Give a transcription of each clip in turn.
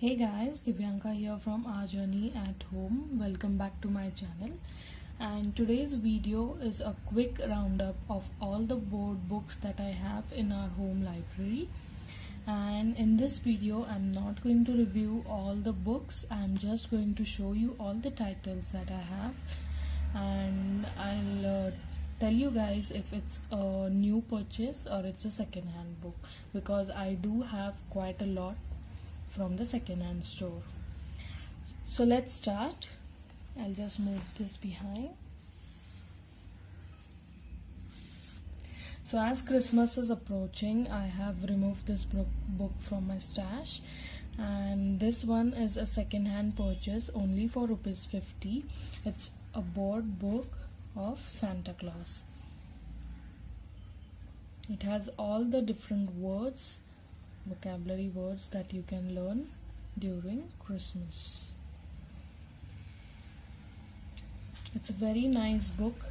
Hey guys, Divyanka here from Our Journey at Home. Welcome back to my channel. And today's video is a quick roundup of all the board books that I have in our home library. And in this video, I'm not going to review all the books. I'm just going to show you all the titles that I have. And I'll tell you guys if it's a new purchase or it's a second-hand book, because I do have quite a lot from the second-hand store. So let's start. I'll just move this behind. So as Christmas is approaching, I have removed this book from my stash, and this one is a second-hand purchase only for ₹50. It's a board book of Santa Claus. It has all the different words, vocabulary words that you can learn during Christmas. It's a very nice book,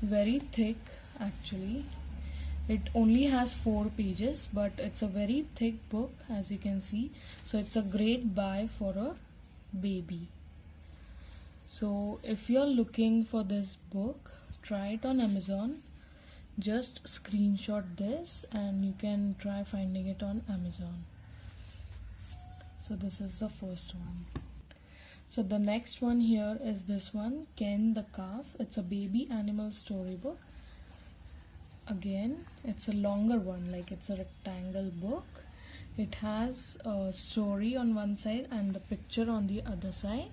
very thick actually. It only has 4 pages, but it's a very thick book, as you can see. So it's a great buy for a baby. So if you're looking for this book, try it on Amazon. Just screenshot this and you can try finding it on Amazon. So this is the first one. So the next one here is this one, Ken the Calf. It's a baby animal storybook. Again, it's a longer one, like it's a rectangle book. It has a story on one side and the picture on the other side.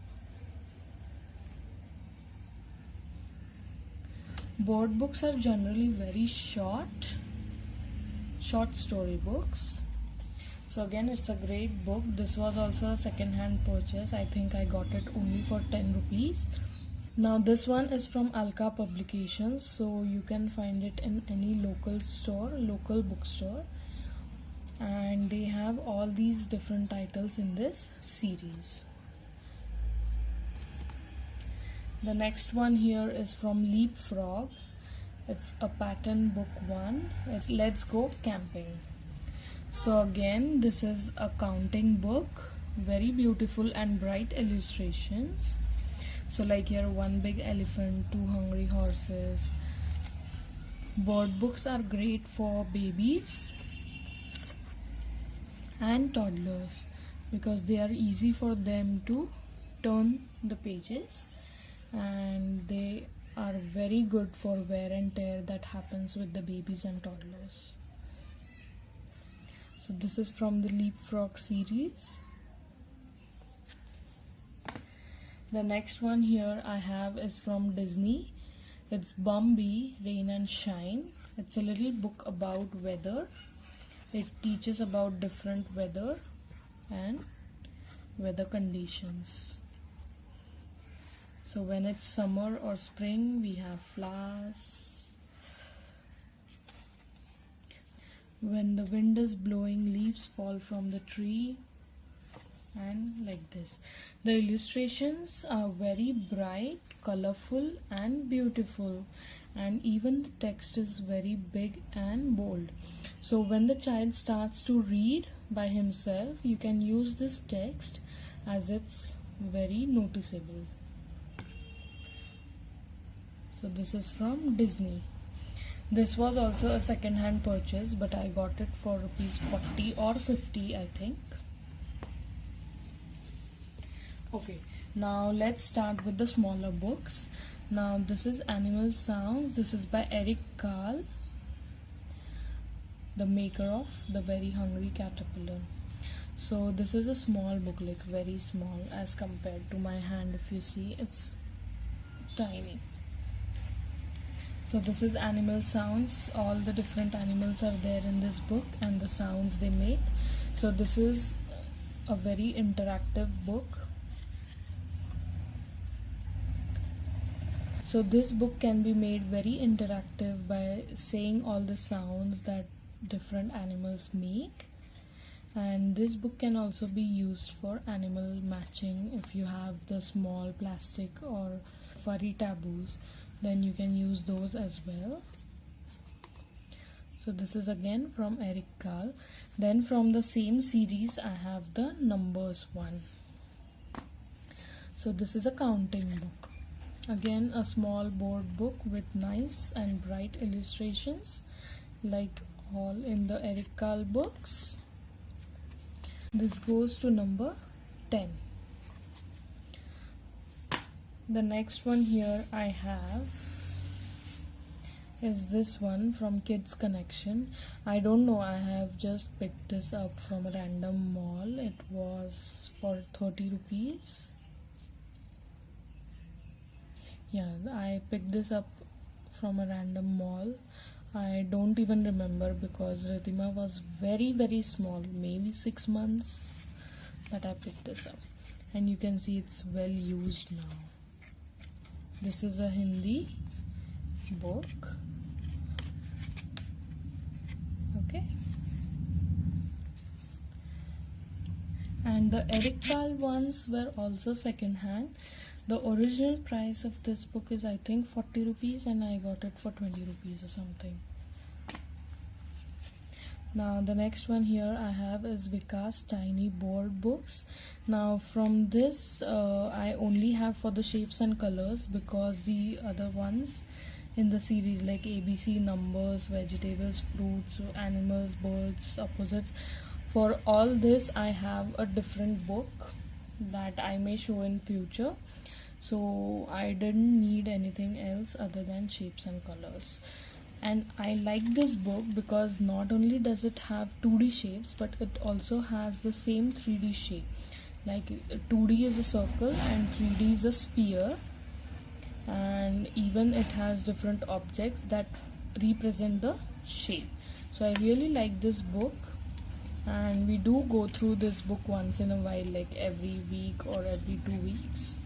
Board books are generally very short story books. So again, it's a great book. This was also a second-hand purchase. I think I got it only for 10 rupees. Now this one is from Alka Publications, so you can find it in any local bookstore. And they have all these different titles in this series. The next one here is from Leapfrog. It's a pattern book 1. It's Let's Go Camping. So again, this is a counting book. Very beautiful and bright illustrations. So like here, 1 big elephant, 2 hungry horses. Board books are great for babies and toddlers because they are easy for them to turn the pages, and they are very good for wear and tear that happens with the babies and toddlers. So this is from the Leapfrog series. The next one here I have is from Disney. It's Bumby, Rain and Shine. It's a little book about weather. It teaches about different weather and weather conditions. So when it's summer or spring, we have flowers. When the wind is blowing, leaves fall from the tree, and like this. The illustrations are very bright, colorful and beautiful, and even the text is very big and bold. So when the child starts to read by himself, you can use this text as it's very noticeable. So this is from Disney. This was also a second-hand purchase, but I got it for ₹40 or 50, I think. Okay, now let's start with the smaller books. Now this is Animal Sounds. This is by Eric Carle, the maker of The Very Hungry Caterpillar. So this is a small book, like very small as compared to my hand. If you see, it's tiny. So this is Animal Sounds. All the different animals are there in this book and the sounds they make. So this is a very interactive book. So this book can be made very interactive by saying all the sounds that different animals make. And this book can also be used for animal matching. If you have the small plastic or furry taboos, then you can use those as well. So this is again from Eric Carle. Then from the same series I have the numbers one. So this is a counting book. Again a small board book with nice and bright illustrations like all in the Eric Carle books. This goes to number 10. The next one here I have is this one from Kids Connection. I don't know, I have just picked this up from a random mall. It was for 30 rupees. Yeah, I picked this up from a random mall. I don't even remember because Ridhima was very small, maybe 6 months that I picked this up. And you can see it's well used now. This is a Hindi book. Okay. And the Eric Carle ones were also second hand. The original price of this book is I think 40 rupees and I got it for 20 rupees or something. Now the next one here I have is Vikas Tiny Board Books. Now from this I only have for the shapes and colors because the other ones in the series like ABC, numbers, vegetables, fruits, animals, birds, opposites, for all this I have a different book that I may show in future. So I didn't need anything else other than shapes and colors. And I like this book because not only does it have 2D shapes but it also has the same 3D shape. Like 2D is a circle and 3D is a sphere, and even it has different objects that represent the shape. So I really like this book, and we do go through this book once in a while, like every week or every 2 weeks,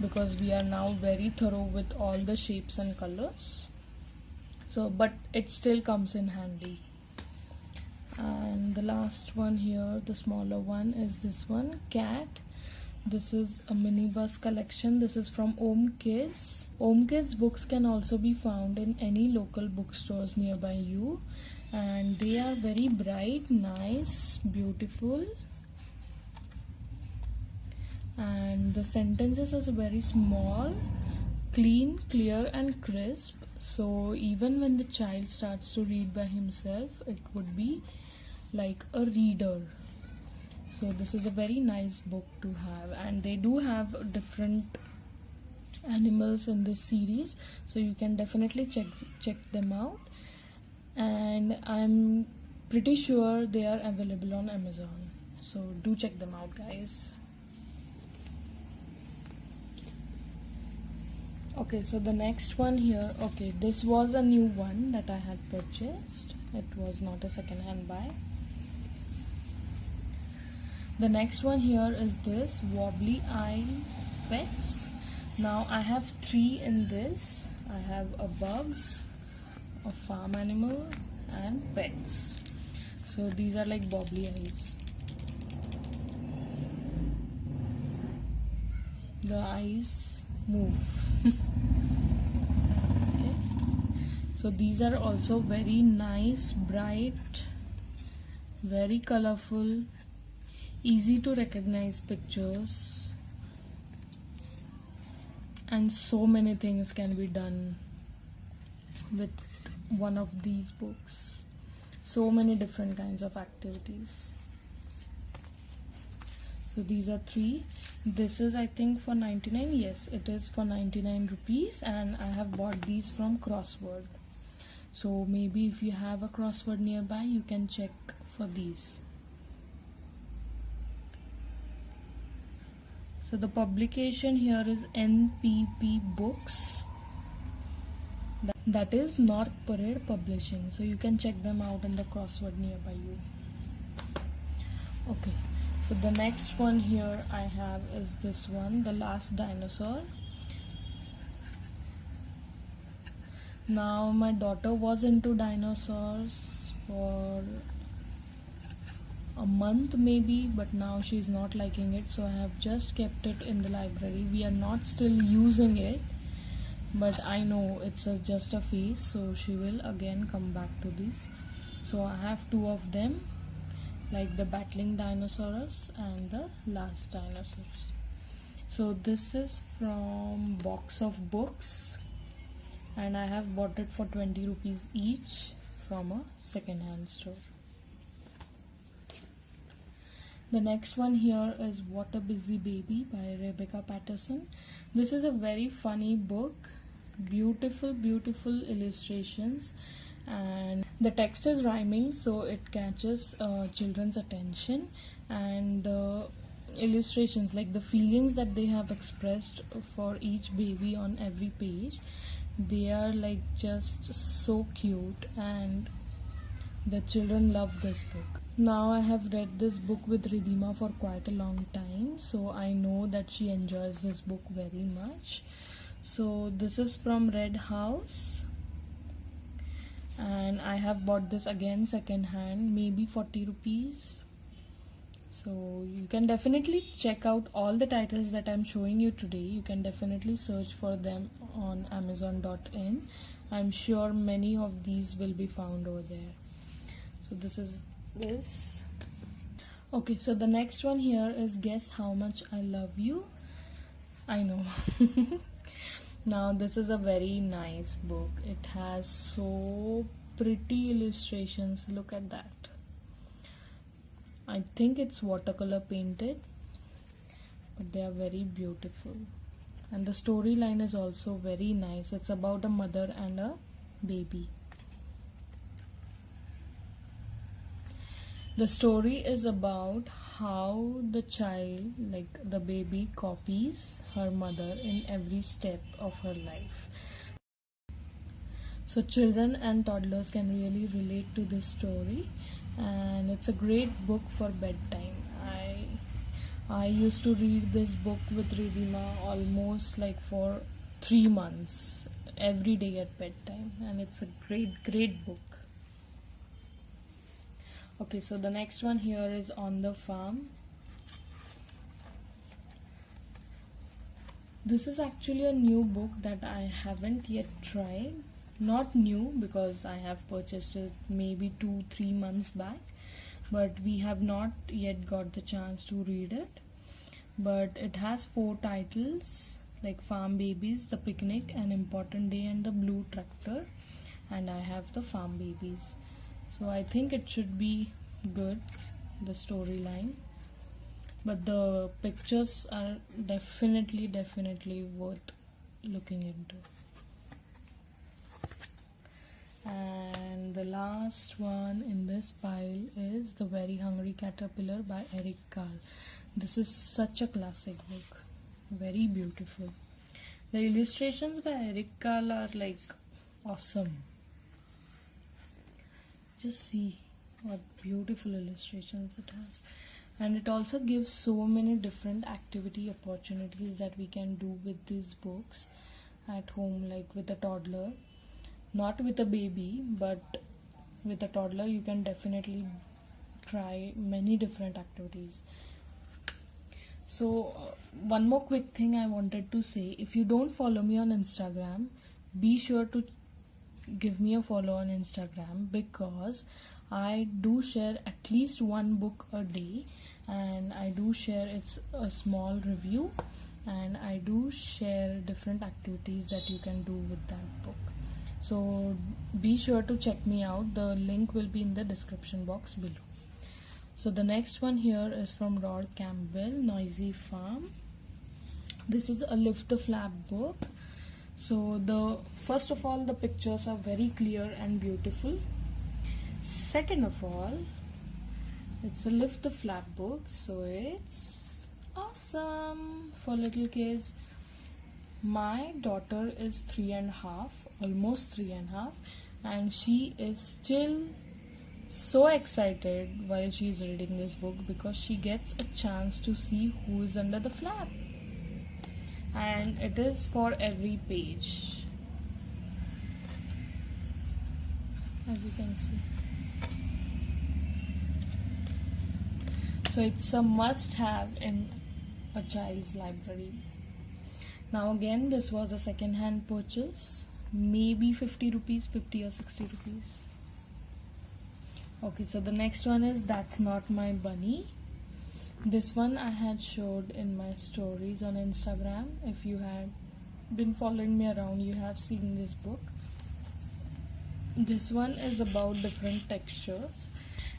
because we are now very thorough with all the shapes and colors. So but it still comes in handy. And the last one here, the smaller one, is this one, Cat. This is a minibus collection. This is from Om Kids. Om Kids books can also be found in any local bookstores nearby you, and they are very bright, nice, beautiful, and the sentences are very small, clean, clear and crisp. So even when the child starts to read by himself, it would be like a reader. So this is a very nice book to have, and they do have different animals in this series, so you can definitely check them out, and I'm pretty sure they are available on Amazon, so do check them out, guys. Okay, so the next one here, okay, this was a new one that I had purchased. It was not a second-hand buy. The next one here is this Wobbly Eye Pets. Now I have 3 in this. I have a bugs, a farm animal and pets. So these are like wobbly eyes. The eyes move. Okay. So these are also very nice, bright, very colorful, easy to recognize pictures, and so many things can be done with one of these books. So many different kinds of activities. So these are 3. This is I think for 99. Yes, it is for 99 rupees, and I have bought these from Crossword. So maybe if you have a Crossword nearby, you can check for these. So the publication here is NPP Books. That is North Parade Publishing. So you can check them out in the Crossword nearby you. Okay. So the next one here I have is this one, The Last Dinosaur. Now my daughter was into dinosaurs for a month maybe, but now she's not liking it, so I have just kept it in the library. We are not still using it, but I know it's just a phase, so she will again come back to this. So I have two of them, like the battling dinosaurs and the last dinosaurs. So this is from Box of Books, and I have bought it for 20 rupees each from a second-hand store. The next one here is What a Busy Baby by Rebecca Patterson. This is a very funny book, beautiful illustrations, and the text is rhyming, so it catches children's attention, and the illustrations, like the feelings that they have expressed for each baby on every page, they are like just so cute, and the children love this book. Now I have read this book with Ridhima for quite a long time, so I know that she enjoys this book very much. So this is from Red House, and I have bought this again second hand, maybe 40 rupees. So you can definitely check out all the titles that I'm showing you today. You can definitely search for them on amazon.in. I'm sure many of these will be found over there. So this is this. Okay, so the next one here is Guess How Much I Love You. I know. Now this is a very nice book. It has so pretty illustrations. Look at that. I think it's watercolor painted, but they are very beautiful. And the storyline is also very nice. It's about a mother and a baby. The story is about how the child, like the baby, copies her mother in every step of her life. So children and toddlers can really relate to this story, and it's a great book for bedtime. I used to read this book with Ridhima almost like for 3 months, every day at bedtime, and it's a great book. Okay, so the next one here is On the Farm. This is actually a new book that I haven't yet tried. Not new, because I have purchased it maybe 2-3 months back, but we have not yet got the chance to read it. But it has 4 titles, like Farm Babies, The Picnic, An Important Day, and The Blue Tractor, and I have the Farm Babies. So I think it should be good, the storyline, but the pictures are definitely worth looking into. And the last one in this pile is The Very Hungry Caterpillar by Eric Carle. This is such a classic book, very beautiful. The illustrations by Eric Carle are like awesome. Just see what beautiful illustrations it has, and it also gives so many different activity opportunities that we can do with these books at home, like with a toddler. Not with a baby, but with a toddler you can definitely try many different activities. So one more quick thing I wanted to say: if you don't follow me on Instagram, be sure to give me a follow on Instagram, because I do share at least one book a day, and I do share it's a small review, and I do share different activities that you can do with that book. So be sure to check me out. The link will be in the description box below. So the next one here is from Rod Campbell, Noisy Farm. This is a Lift the Flap book. So first of all, the pictures are very clear and beautiful. Second of all, it's a Lift the Flap book, so it's awesome for little kids. My daughter is 3.5, almost 3.5, and she is still so excited while she is reading this book, because she gets a chance to see who is under the flap, and it is for every page, as you can see. So it's a must have in a child's library. Now again, this was a second hand purchase, maybe 50 rupees, 50 or 60 rupees. Okay, so the next one is That's Not My Bunny. This one I had showed in my stories on Instagram. If you had been following me around, you have seen this book. This one is about different textures,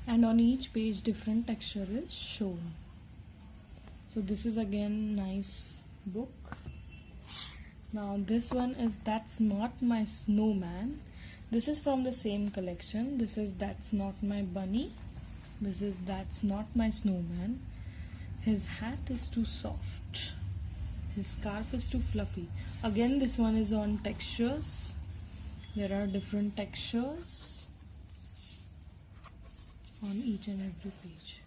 and on each page different texture is shown. So this is again nice book. Now this one is That's Not My Snowman. This is from the same collection. This is That's Not My Bunny. This is That's Not My Snowman. His hat is too soft. His scarf is too fluffy. Again, this one is on textures. There are different textures on each and every page.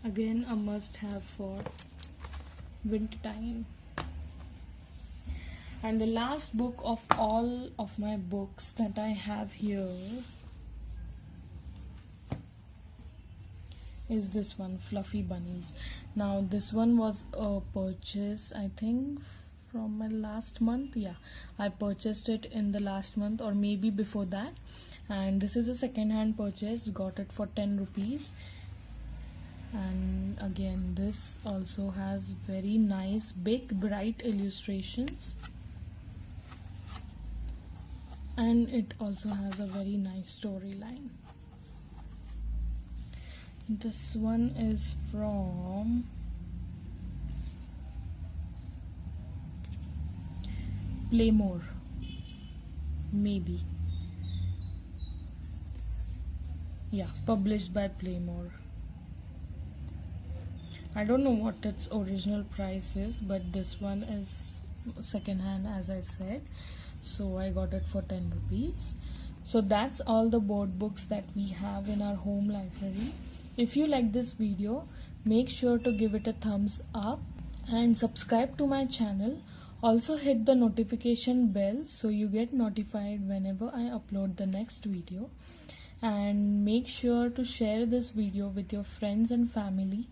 Again, a must-have for winter time. And the last book of all of my books that I have here is this one, Fluffy Bunnies. Now this one was a purchase, I think, from my last month. Yeah, I purchased it in the last month or maybe before that. And this is a second hand purchase, got it for 10 rupees. And again, this also has very nice big bright illustrations, and it also has a very nice storyline. This one is from Playmore, maybe. Yeah, published by Playmore. I don't know what its original price is, but this one is second hand, as I said. So I got it for 10 rupees. So that's all the board books that we have in our home library. If you like this video, make sure to give it a thumbs up and subscribe to my channel. Also hit the notification bell so you get notified whenever I upload the next video. And make sure to share this video with your friends and family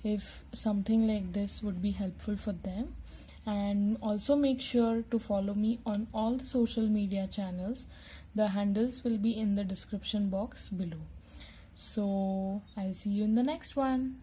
if something like this would be helpful for them. And also make sure to follow me on all the social media channels. The handles will be in the description box below. So I'll see you in the next one.